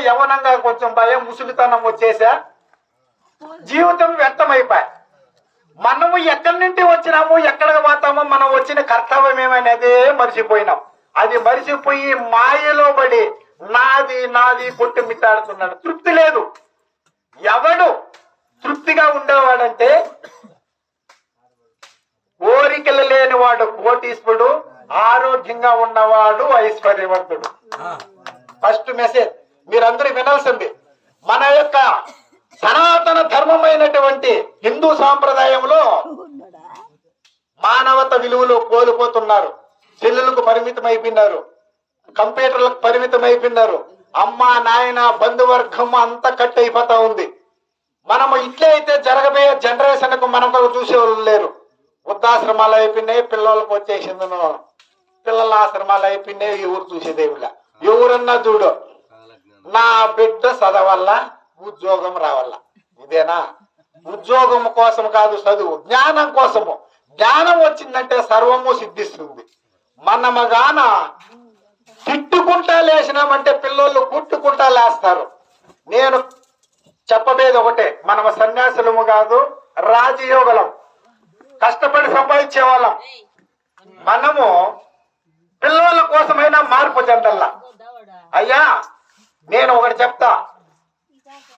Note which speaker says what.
Speaker 1: యవనంగా కొంచెం భయం ముసుగుతనం వచ్చేసా, జీవితం వ్యర్థమైపోయా. మనము ఎక్కడి నుండి వచ్చినాము, ఎక్కడికి పోతామో, మనం వచ్చిన కర్తవ్యం ఏమనేదే మర్చిపోయినాం. అది మరిచిపోయి మాయలో పడి నాది నాది కొట్టుమిట్టాడుతున్నాడు. తృప్తి లేదు. ఎవడు తృప్తిగా ఉండేవాడంటే కోరికలు లేనివాడు కోటీశ్వరుడు, ఆరోగ్యంగా ఉన్నవాడు ఐశ్వర్యవంతుడు. ఫస్ట్ మెసేజ్ మీరందరూ వినాల్సింది. మన యొక్క సనాతన ధర్మమైనటువంటి హిందూ సాంప్రదాయంలో మానవత విలువలు కోల్పోతున్నారు. సెల్లులకు పరిమితం అయిపోయినారు, కంప్యూటర్లకు పరిమితం అయిపోయినారు. అమ్మ నాయన బంధువర్గం అంతా కట్ అయిపోతా ఉంది. మనము ఇట్లే అయితే జరగబోయే జనరేషన్ కు మనకు చూసేవాళ్ళు లేరు. వృద్ధాశ్రమాలు అయిపోయినాయి, పిల్లలకు వచ్చేసింది. పిల్లల ఆశ్రమాలు అయిపోయినాయి, ఎవరు చూసేదేవిలా. ఎవరన్నా చూడు, నా బిడ్డ చదవల్ల, ఉద్యోగం రావాల. ఇదేనా? ఉద్యోగం కోసం కాదు చదువు, జ్ఞానం కోసము. జ్ఞానం వచ్చిందంటే సర్వము సిద్ధిస్తుంది. మనమగాన తిట్టుకుంటా లేచినామంటే పిల్లలు కుట్టుకుంటా లేస్తారు. నేను చెప్పబేది ఒకటే, మనం సన్యాసులము కాదు, రాజయోగులం, కష్టపడి సంపాదించే వాళ్ళం. మనము పిల్లల కోసమైనా మార్పు చెందల్లా. అయ్యా నేను ఒకటి చెప్తా,